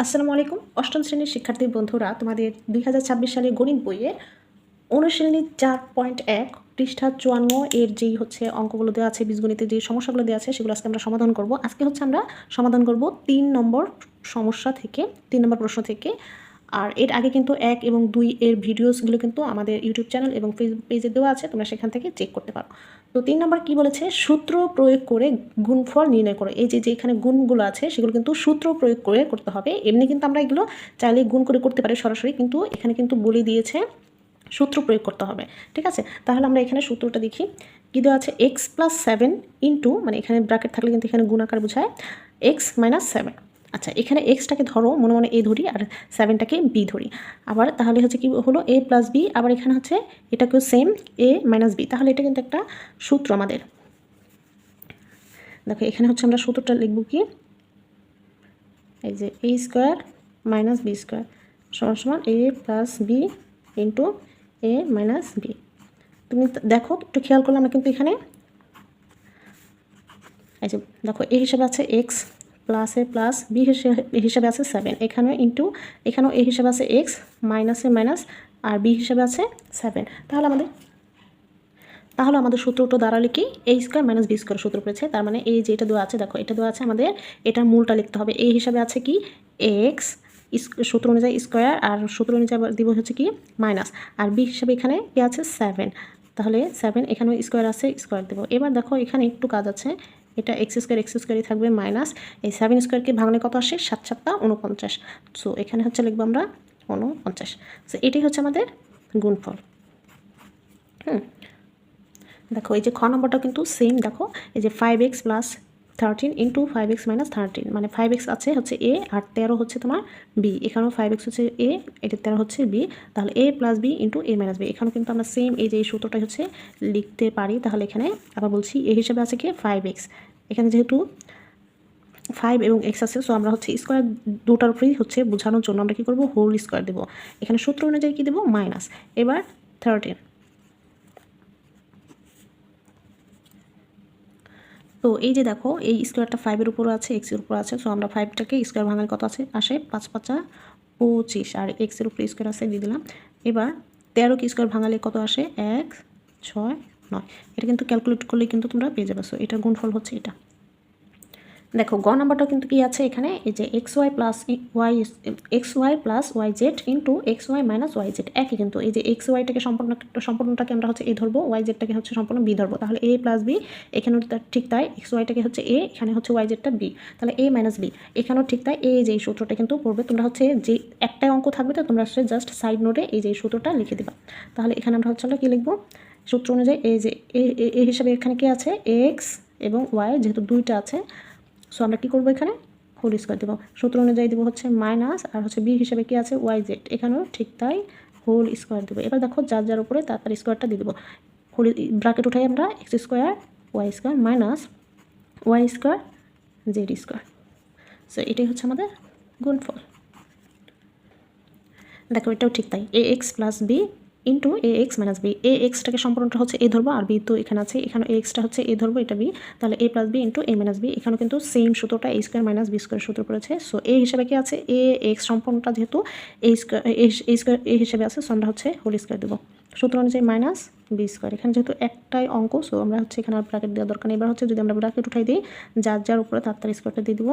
আসসালামু আলাইকুম। অষ্টম শ্রেণীর শিক্ষার্থী বন্ধুরা, তোমাদের 2026 সালের গণিত বইয়ে অনুশীলনী 4.1 পৃষ্ঠা 54 এর যেই হচ্ছে অঙ্কগুলো দেওয়া আছে, বীজগণিতের যে সমস্যাগুলো দেওয়া আছে সেগুলো আজকে আমরা সমাধান করব। আজকে হচ্ছে আমরা সমাধান করব 3 নম্বর সমস্যা থেকে, 3 নম্বর প্রশ্ন থেকে। আর এর আগে কিন্তু 1 এবং 2 এর ভিডিওসগুলো কিন্তু আমাদের ইউটিউব চ্যানেল এবং ফেসবুক পেজে দেওয়া আছে, তোমরা সেখান থেকে চেক করতে পারো। তো 3 নম্বর কি বলেছে, সূত্র প্রয়োগ করে গুণফল নির্ণয় করো। এই যে এখানে গুণগুলো আছে সেগুলো কিন্তু সূত্র প্রয়োগ করে করতে হবে। এমনি কিন্তু আমরা এগুলো চাইলে গুণ করে করতে পারি সরাসরি, কিন্তু এখানে কিন্তু বলে দিয়েছে সূত্র প্রয়োগ করতে হবে। ঠিক আছে, তাহলে আমরা এখানে সূত্রটা দেখি। কি দেওয়া আছে, এক্স প্লাস 7 ইন্টু, মানে এখানে ব্র্যাকেট থাকলে কিন্তু এখানে গুণাকার বোঝায়, এক্স মাইনাস 7। আচ্ছা, এখানে এক্সটাকে ধরো মনে মনে এ ধরি আর 7টাকে বি ধরি। আবার তাহলে হচ্ছে কি হলো, এ প্লাস বি। আবার এখানে হচ্ছে এটাকেও সেম, এ মাইনাস বি। তাহলে এটা কিন্তু একটা সূত্র আমাদের। দেখো এখানে হচ্ছে আমরা সূত্রটা লিখব কি, এই যে এ স্কোয়ার মাইনাস বি স্কোয়ার সমান সমান এ প্লাস বি ইন্টু এ মাইনাস বি। তুমি দেখো একটু খেয়াল করলে আমরা কিন্তু এখানে এই যে দেখো এ হিসাবে আছে এক্স প্লাসে প্লাস বি হিসাবে আছে 7, এখানে ইন্টু এখানেও এ হিসাবে আছে এক্স মাইনাসে মাইনাস আর বি হিসাবে আছে 7। তাহলে আমাদের সূত্রটা দাঁড়ালে কি, এ স্কোয়ার মাইনাস বি স্কোয়ার সূত্র পড়েছে। তার মানে এই যে এটা দেওয়া আছে, দেখো এটা দেওয়া আছে, আমাদের এটার মূলটা লিখতে হবে। এ হিসাবে আছে কি এক্স সূত্র অনুযায়ী স্কোয়ার, আর সূত্র অনুযায়ী দিব হচ্ছে কি মাইনাস, আর বি হিসাবে এখানে কি আছে 7। তাহলে 7, এখানে স্কোয়ার আছে, স্কোয়ার দেবো। এবার দেখো এখানে একটু কাজ আছে, এটা এক্স স্কোয়ারই থাকবে মাইনাস এই 7 স্কোয়ারকে ভাঙলে কত আসে, 7 7 49। সো এখানে হচ্ছে লিখবো আমরা 49। সো এটাই হচ্ছে আমাদের গুণফল। দেখো এই যে খ নম্বরটা কিন্তু সেম। দেখো এই যে 5x plus 13 into 5x minus 13, মানে 5x আছে হচ্ছে এ আর 13 হচ্ছে তোমার বি। এখানেও 5x হচ্ছে এ, এটা 13 হচ্ছে বি। তাহলে এ প্লাস বি ইন্টু এ মাইনাস বি। এখানেও কিন্তু আমরা সেম এই যে এই সূত্রটা হচ্ছে লিখতে পারি। তাহলে এখানে আবার বলছি এ হিসাবে আছে কি 5x, এখানে যেহেতু 5 এবং এক্স আছে, সো আমরা হচ্ছে স্কোয়ার দুটার উপরেই হচ্ছে বোঝানোর জন্য আমরা কী করবো, হোল স্কোয়ার দেবো। এখানে সূত্র অনুযায়ী কী দেবো, মাইনাস। এবার 13। তো এই যে দেখো এই স্কোয়ারটা 5-এর উপর আছে, এক্সের উপর আছে। সো আমরা 5টাকে স্কোয়ার ভাঙালে কত আছে, আসে 5 5 25, আর এক্সের উপরে স্কোয়ার আছে দিয়ে দিলাম। এবার 13কে স্কোয়ার ভাঙালে কত আসে, 1 6 9। এটা কিন্তু ক্যালকুলেট করলে কিন্তু তোমরা পেয়ে যাবে। সো এটার গুণফল হচ্ছে এটা। দেখো গ নাম্বারটা কিন্তু কি আছে এখানে, এই যে X Y plus Y Z into X Y minus Y Z একই। কিন্তু এই যে এক্স ওয়াইটাকে সম্পূর্ণটাকে আমরা হচ্ছে এ ধরবো, ওয়াই জেডটাকে হচ্ছে সম্পূর্ণ বি ধরবো। তাহলে এ প্লাস বি, এখানেও ঠিক তাই, এক্স ওয়াইটাকে হচ্ছে এ, এখানে হচ্ছে ওয়াই জেডটা বি, তাহলে এ মাইনাস বি। এখানেও ঠিক তাই, এই যে সূত্রটা কিন্তু পড়বে। তোমরা হচ্ছে যে একটাই অঙ্ক থাকবে, তো তোমরা হচ্ছে জাস্ট সাইড নোটে এই যে সূত্রটা লিখে দিবা। তাহলে এখানে আমরা হচ্ছে কী লিখবো, সূত্র অনুযায়ী এই যে এ হিসাবে এখানে কি আছে, এক্স এবং ওয়াই যেহেতু দুইটা আছে, সো আমরা কী করবো, এখানে হোল স্কোয়ার দেবো। সূত্র অনুযায়ী দেবো হচ্ছে মাইনাস, আর হচ্ছে বি হিসাবে কি আছে ওয়াই জেড, এখানেও ঠিক তাই হোল স্কোয়ার দেবো। এবার দেখো যার উপরে তারপর স্কোয়ারটা দিয়ে দেবো। হোল ব্র্যাকেট উঠাই আমরা X square Y square minus Y square Z square. So এটাই হচ্ছে আমাদের গুণফল। দেখো এটাও ঠিক তাই, A X plus B into A X minus B. A এক্সটাকে সম্পূর্ণটা হচ্ছে এ ধরবো, আর বি তো এখানে আছে, এখানে এ এক্সটা হচ্ছে এ ধরবো, এটা বি। তাহলে এ প্লাস বি ইন্টু এ মাইনাস বি। এখানেও কিন্তু সেম সূত্রটা এ স্কোয়ার মাইনাস বি স্কোয়ার সূত্র পড়েছে। সো এ হিসাবে কি আছে, এ এক্স সম্পূর্ণটা যেহেতু এ স্কোয়ার এ হিসাবে আছে, সো আমরা হচ্ছে হোল স্কোয়ার দেবো। সূত্র অনুযায়ী মাইনাস বি স্কোয়ার। এখানে যেহেতু একটাই অঙ্ক, সো আমরা হচ্ছে এখানে আর ব্র্যাকেট দেওয়ার দরকার নেই। এবার হচ্ছে যদি আমরা ব্র্যাকেট উঠাই দিই, যার উপরে তার স্কোয়ারটা দিয়ে দিব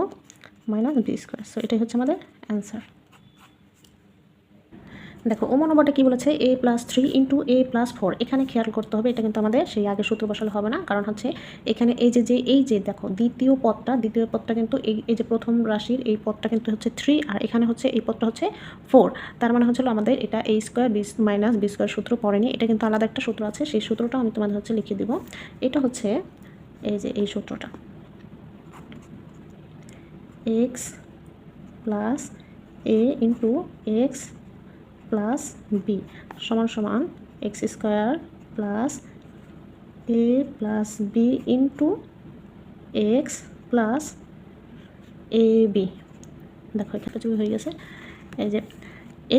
মাইনাস বি স্কোয়ার। সো এটাই হচ্ছে আমাদের অ্যান্সার। দেখো ও নম্বরটা কী বলেছে, এ প্লাস 3 ইন্টু এ প্লাস 4। এখানে খেয়াল করতে হবে, এটা কিন্তু আমাদের সেই আগে সূত্র বসালে হবে না। কারণ হচ্ছে এখানে এই যে দেখো দ্বিতীয় পদটা কিন্তু এই যে প্রথম রাশির এই পদটা কিন্তু হচ্ছে 3, আর এখানে হচ্ছে এই পদটা হচ্ছে 4। তার মানে হচ্ছিল আমাদের এটা A square B minus B square সূত্র পড়েনি, এটা কিন্তু আলাদা একটা সূত্র আছে। সেই সূত্রটা আমি তোমাদের হচ্ছে লিখে দিব। এটা হচ্ছে এই যে এই সূত্রটা, X plus A into X plus B সমান সমান X square plus A plus B into X plus A B. দেখো এখানে হয়ে গেছে, এই যে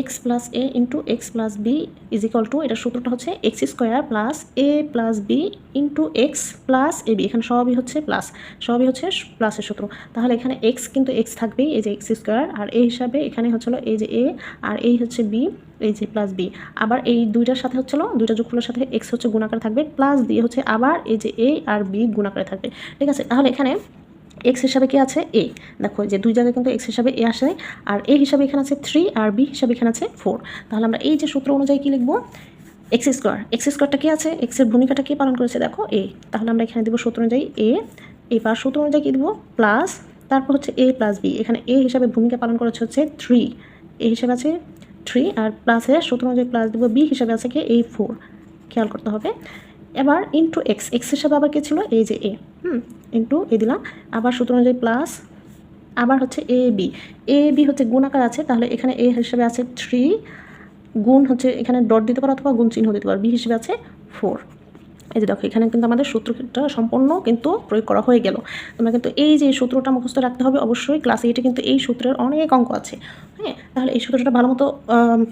X plus A into X plus B is equal to, এটার সূত্রটা হচ্ছে X square plus A plus B into X plus A B. এখানে সবই হচ্ছে প্লাস, সবই হচ্ছে প্লাসের সূত্র। তাহলে এখানে এক্স কিন্তু এক্স থাকবেই, এই যে এক্স স্কোয়ার, আর এই হিসাবে এখানে হচ্ছিল এই যে এ, আর এই হচ্ছে বি, এই যে প্লাস বি। আবার এই দুইটার সাথে হচ্ছিল, দুইটা যোগফলের সাথে এক্স হচ্ছে গুণাকার থাকবে, প্লাস দিয়ে হচ্ছে আবার এই যে এ আর বি গুণাকারে থাকবে। ঠিক আছে, তাহলে এখানে এক্স হিসাবে কি আছে এ, দেখো যে দুই জায়গায় কিন্তু এক্স হিসাবে এ আসে, আর এ হিসাবে এখানে আছে 3 আর বি হিসাবে এখানে আছে 4। তাহলে আমরা এই যে সূত্র অনুযায়ী কি লিখবো, এক্স স্কোয়ার, এক্স স্কোয়ারটা কি আছে, এক্সের ভূমিকাটা কি পালন করেছে দেখো এ। তাহলে আমরা এখানে দেবো সূত্র অনুযায়ী এ, এবার সূত্র অনুযায়ী কি দেবো প্লাস, তারপর হচ্ছে এ প্লাস বি। এখানে এ হিসাবে ভূমিকা পালন করেছে হচ্ছে 3, এ হিসাবে আছে 3, আর প্লাসের সূত্র অনুযায়ী প্লাস দেবো, বি হিসাবে আছে কি এই 4, খেয়াল করতে হবে। এবার ইন্টু এক্স, এক্স হিসাবে আবার কে ছিল এই যে এ, ইন্টু এ দিলাম, আবার সূত্র অনুযায়ী প্লাস, আবার হচ্ছে এ বি, এ বি হচ্ছে গুণাকার আছে, তাহলে এখানে এ হিসেবে আছে 3, গুণ হচ্ছে এখানে ডট দিতে পারো অথবা গুণ চিহ্ন দিতে পারো, বি হিসেবে আছে 4। এই যে দেখো এখানে কিন্তু আমাদের সূত্রটা সম্পূর্ণ কিন্তু প্রয়োগ করা হয়ে গেল। তোমরা কিন্তু এই যে সূত্রটা মুখস্থ রাখতে হবে অবশ্যই, ক্লাস 8-এ কিন্তু এই সূত্রের অনেক অঙ্ক আছে। হ্যাঁ, তাহলে এই সূত্রটা ভালো মতো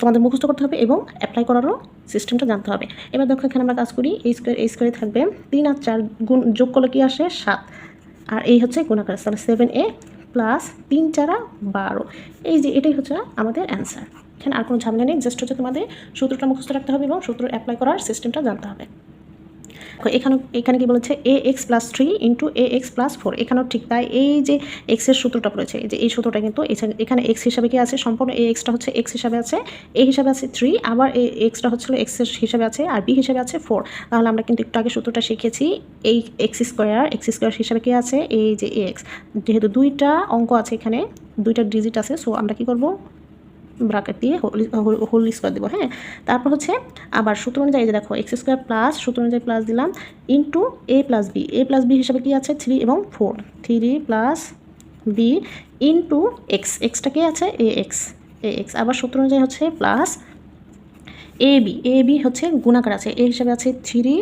তোমাদের মুখস্থ করতে হবে এবং অ্যাপ্লাই করারও সিস্টেমটা জানতে হবে। এবার দেখো এখানে আমরা কাজ করি, এই স্কোয়ারে থাকবে 3 আর 4 গুণ যোগ করলে কি আসে 7, আর এই হচ্ছে গুণাকার, তাহলে 7a প্লাস 3 4 12। এই যে এটাই হচ্ছে আমাদের অ্যান্সার। এখানে আর কোনো ঝামেলা নেই, জাস্ট হচ্ছে তোমাদের সূত্রটা মুখস্থ রাখতে হবে এবং সূত্র অ্যাপ্লাই করার সিস্টেমটা জানতে হবে। এখানে কি বলেছে এ X plus 3 into A X plus 4, এখানেও ঠিক তাই। এই যে এক্সের সূত্রটা পড়েছে, এই যে এই সূত্রটা কিন্তু এখানে এক্স হিসাবে কি আছে, সম্পূর্ণ এ এক্সটা হচ্ছে এক্স হিসাবে আছে, এ হিসাবে আছে 3, আবার এ এক্সটা হচ্ছিল এক্স হিসাবে আছে, আর বি হিসাবে আছে 4। তাহলে আমরা কিন্তু একটু আগে সূত্রটা শিখেছি, এই এক্স স্কোয়ার হিসাবে কি আছে এই যে এ এক্স, যেহেতু দুইটা অঙ্ক আছে এখানে, দুইটা ডিজিট আছে, সো আমরা কি করব ব্রাকেট দিয়ে হোল স্কোয়ার দেবো। হ্যাঁ, তারপর হচ্ছে আবার সূত্র অনুযায়ী যে দেখো এক্স স্কোয়ার প্লাস সূত্র অনুযায়ী প্লাস দিলাম ইন্টু এ প্লাস বি হিসাবে কি আছে 3 এবং 4, 3 প্লাস বি ইন্টু এক্স, এক্সটা কি আছে এ এক্স, আবার সূত্র অনুযায়ী হচ্ছে প্লাস এ বি হচ্ছে গুণাকার আছে, এ হিসাবে আছে 3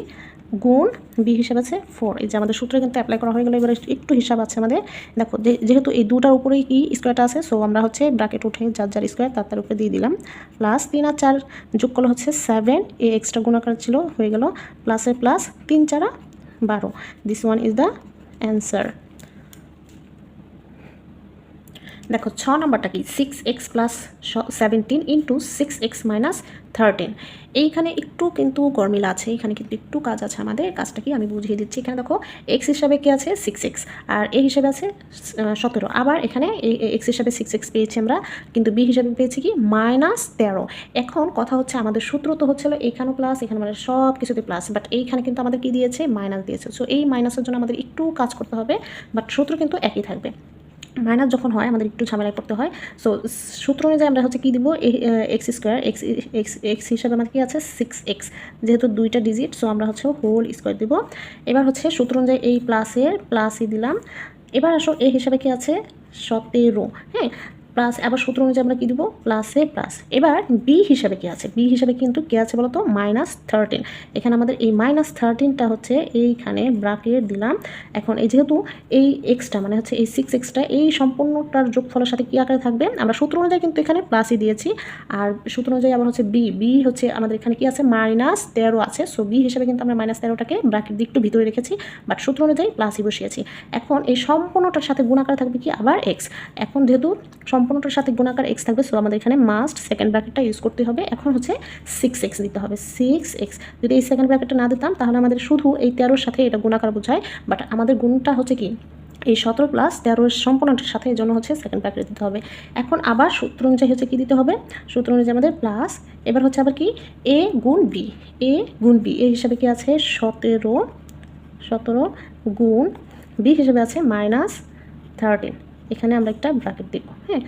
গুণ বি হিসাবে আছে 4। এই যে আমাদের সূত্র কিন্তু অ্যাপ্লাই করা হয়ে গেলো। এবার একটু হিসাব আছে আমাদের, দেখো যেহেতু এই দুটার উপরেই কি স্কোয়ারটা আছে, সো আমরা হচ্ছে ব্র্যাকেট উঠে যার স্কোয়ার তার উপরে দিয়ে দিলাম, প্লাস 3 আর 4 যোগ করলে হচ্ছে 7, এ এক্সট্রা গুণাকার ছিল হয়ে গেল, প্লাসের plus 3 4 12। This one is the answer. দেখো 6 নম্বরটা কি 6x plus 17 into 6x minus 13। এইখানে একটু কিন্তু গরমিলা আছে, এখানে কিন্তু একটু কাজ আছে আমাদের। কাজটা কি আমি বুঝিয়ে দিচ্ছি। এখানে দেখো এক্স হিসাবে কি আছে 6x, আর এ হিসাবে আছে 17, আবার এখানে এক্স হিসাবে 6x পেয়েছি আমরা, কিন্তু বি হিসাবে পেয়েছি কি -13। এখন কথা হচ্ছে আমাদের সূত্র তো হচ্ছিল এখানেও প্লাস, এখানে মানে সব কিছুতে প্লাস, বাট এইখানে কিন্তু আমাদের কি দিয়েছে মাইনাস দিয়েছে। সো এই মাইনাসের জন্য আমাদের একটু কাজ করতে হবে, বাট সূত্র কিন্তু একই থাকবে। মাইনাস যখন হয় আমাদের একটু ঝামেলায় পড়তে হয়। সো সূত্র অনুযায়ী আমরা হচ্ছে কী দিব, এক্স স্কোয়ার এক্স হিসাবে আমাদের কী আছে 6x, যেহেতু দুইটা ডিজিট, সো আমরা হচ্ছে হোল স্কোয়ার দিব। এবার হচ্ছে সূত্র অনুযায়ী এই প্লাসই দিলাম। এবার আসো এ হিসাবে কি আছে 17, হ্যাঁ, প্লাস আবার সূত্র অনুযায়ী আমরা কী দিব প্লাসে প্লাস। এবার বি হিসাবে কি আছে, বি হিসাবে কিন্তু কী আছে বলতো -13। এখানে আমাদের এই -13টা হচ্ছে এইখানে ব্রাকেট দিলাম। এখন এই যেহেতু এই এক্সটা মানে হচ্ছে এই 6xটা এই সম্পূর্ণটার যোগফলের সাথে কী আকারে থাকবে, আমরা সূত্র অনুযায়ী কিন্তু এখানে প্লাসই দিয়েছি, আর সূত্র অনুযায়ী আবার হচ্ছে বি হচ্ছে আমাদের এখানে কি আছে -13 আছে। সো বি হিসাবে কিন্তু আমরা -13টাকে ব্রাকেট দিয়ে একটু ভিতরে রেখেছি, বাট সূত্র অনুযায়ী প্লাসই বসিয়েছি। এখন এই সম্পূর্ণটার সাথে গুণাকার থাকবে কি আবার এক্স। এখন যেহেতু সম্পূর্ণটার সাথে গুণাকার এক্স থাকবে, সো আমাদের এখানে মাস্ট সেকেন্ড ব্র্যাকেটটা ইউজ করতে হবে। এখন হচ্ছে 6x দিতে হবে, 6x। যদি এই সেকেন্ড ব্র্যাকেটটা না দিতাম তাহলে আমাদের শুধু এই 13-র সাথে এটা গুণাকার বোঝায়, বাট আমাদের গুণটা হচ্ছে কি এই 17 প্লাস 13-এর সম্পূর্ণটার সাথে, এই জন্য হচ্ছে সেকেন্ড ব্র্যাকেট দিতে হবে। এখন আবার সূত্র অনুযায়ী হচ্ছে কি দিতে হবে, সূত্র অনুযায়ী আমাদের প্লাস, এবার হচ্ছে আবার কি এ গুণ বি এই হিসাবে কি আছে 17 গুণ বি হিসেবে আছে -13। এখানে আমরা একটা ব্র্যাকেট দিব। হ্যাঁ,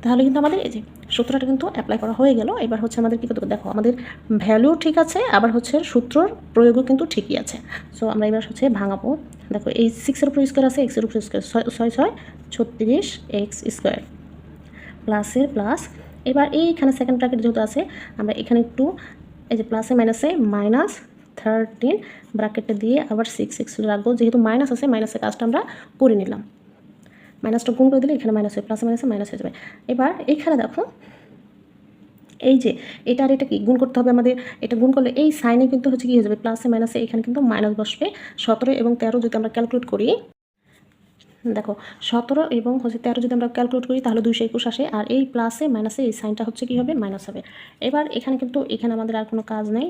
তাহলে কিন্তু আমাদের এই যে সূত্রটা কিন্তু অ্যাপ্লাই করা হয়ে গেল। এবার হচ্ছে আমাদের কী করতে হবে, দেখো আমাদের ভ্যালু ঠিক আছে, আবার হচ্ছে সূত্রর প্রয়োগও কিন্তু ঠিকই আছে। সো আমরা এবার হচ্ছে ভাঙাবো। দেখো এই 6-এর উপর স্কোয়ার আছে, এক্সের উপর স্কোয়ার, 6 36 এক্স স্কোয়ার প্লাসের প্লাস। এবার এইখানে সেকেন্ড ব্র্যাকেট যেহেতু আছে, আমরা এখানে একটু এই যে প্লাসে মাইনাসে -13 ব্র্যাকেটটা দিয়ে আবার 6x রাখবো, যেহেতু মাইনাস আছে মাইনাসের কাজটা আমরা করে নিলাম। মাইনাসটা গুণ করে দিলে এখানে মাইনাস হয়ে প্লাসে মাইনাসে মাইনাস হয়ে যাবে। এবার এখানে দেখো এই যে এটা আর এটা কি গুণ করতে হবে আমাদের, এটা গুণ করলে এই সাইনে কিন্তু হচ্ছে কি হয়ে যাবে প্লাসে মাইনাসে, এখানে কিন্তু মাইনাস বসবে। 17 এবং 13 যদি আমরা ক্যালকুলেট করি, দেখো 17 এবং হচ্ছে 13 যদি আমরা ক্যালকুলেট করি তাহলে 221 আসে, আর এই প্লাসে মাইনাসে এই সাইনটা হচ্ছে কি হবে মাইনাস হবে। এবার এখানে কিন্তু এখানে আমাদের আর কোনো কাজ নেই,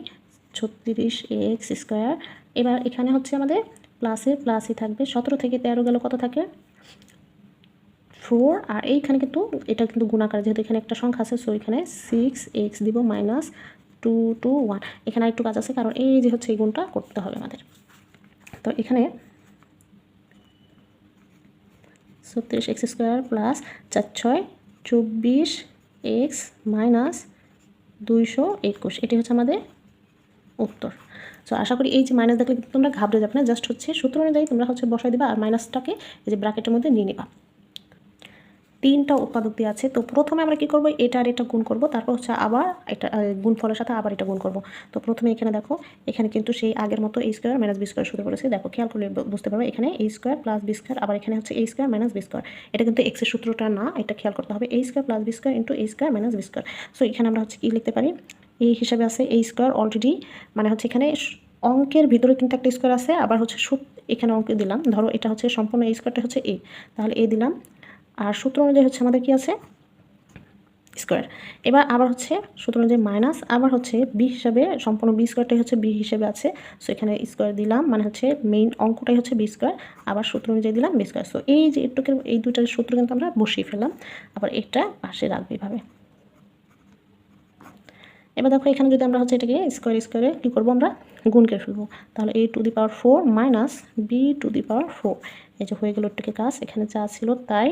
36x²। এবার এখানে হচ্ছে আমাদের প্লাসই থাকবে, 17 থেকে 13 গেল কত থাকে 4, আর এইখানে কিন্তু এটা কিন্তু গুণাকার, যেহেতু এখানে একটা সংখ্যা আছে, সো এখানে 6x দিব মাইনাস 2 2 1। এখানে আরেকটু কাজ আছে, কারণ এই যে হচ্ছে এই গুণটা করতে হবে আমাদের। তো এখানে 36x² প্লাস 4 6 24x মাইনাস 221, এটি হচ্ছে আমাদের উত্তর। সো আশা করি এই যে মাইনাস দেখলে কিন্তু তোমরা ঘাবড়ে যাবে না, জাস্ট হচ্ছে সূত্র অনুযায়ী তোমরা হচ্ছে বসাই দিবা, আর মাইনাসটাকে এই যে ব্র্যাকেটের মধ্যে নিয়ে নিবা। 3টা উৎপাদক দিয়ে আছে, তো প্রথমে আমরা কি করব, এটা আর এটা গুণ করব, তারপর হচ্ছে আবার এটা গুণফলের সাথে আবার এটা গুণ করব। তো প্রথমে এখানে দেখো, এখানে কিন্তু সেই আগের মতো a² মাইনাস b² শুরু করেছে। দেখো খেয়াল করলে বুঝতে পারবে, এখানে a² প্লাস b², আবার এখানে হচ্ছে a² মাইনাস b²। এটা কিন্তু x এর সূত্রটা না, এটা খেয়াল করতে হবে, a² plus b² into a² minus b²। So এখানে আমরা হচ্ছে কি লিখতে পারি, এই হিসাবে আছে a² অলরেডি, মানে হচ্ছে এখানে অঙ্কের ভিতরে কিন্তু একটা স্কোয়ার আছে, আবার হচ্ছে এখানে অঙ্ক দিলাম, ধরো এটা হচ্ছে সম্পূর্ণ a²টা হচ্ছে a, তাহলে a দিলাম, আর সূত্র অনুযায়ী হচ্ছে আমাদের কি আছে স্কোয়ার। এবার আবার হচ্ছে সূত্র অনুযায়ী মাইনাস, আবার হচ্ছে বি হিসাবে সম্পূর্ণ b²টাই হচ্ছে বি হিসেবে আছে, সো এখানে স্কোয়ার দিলাম, মানে হচ্ছে মেইন অঙ্কটাই হচ্ছে b², আবার সূত্র অনুযায়ী দিলাম b²। সো এই যে এটুকের এই দুইটার সূত্র কিন্তু আমরা বসিয়ে ফেললাম, আবার এটা পাশে রাখবো এভাবে। এবার দেখো এখানে যদি আমরা হচ্ছে এটাকে স্কোয়ারে কী করবো, আমরা গুণ করে ফেলবো, তাহলে a⁴ মাইনাস b⁴, এই যে হয়ে গেল এটুকে কাজ, এখানে যা ছিল তাই।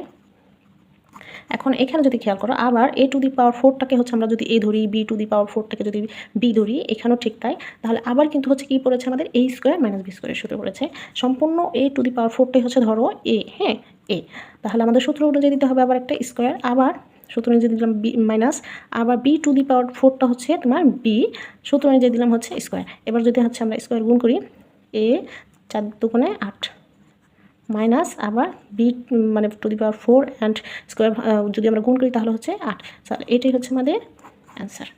এখন এখানে যদি খেয়াল করো, আবার a⁴টাকে হচ্ছে আমরা যদি a ধরি, b⁴টাকে যদি b ধরি, এখানেও ঠিক তাই, তাহলে আবার কিন্তু হচ্ছে কি পড়েছে আমাদের a² মাইনাস b² সূত্র পড়েছে। সম্পূর্ণ a⁴টাই হচ্ছে ধরো a, হ্যাঁ a, তাহলে আমাদের সূত্র অনুযায়ী দিতে হবে আবার একটা স্কোয়ার, আবার সূত্র অনুযায়ী দিলাম b মাইনাস, আবার b⁴ হচ্ছে তোমার b, সূত্র অনুযায়ী দিলাম হচ্ছে স্কোয়ার। এবার যদি হচ্ছে আমরা স্কোয়ার গুণ করি, a 4 দুগুণে 8 মাইনাস আবার বি মানে ⁴ অ্যান্ড স্কোয়ার যদি আমরা গুণ করি তাহলে হচ্ছে 8। তাহলে এটাই হচ্ছে আমাদের অ্যান্সার।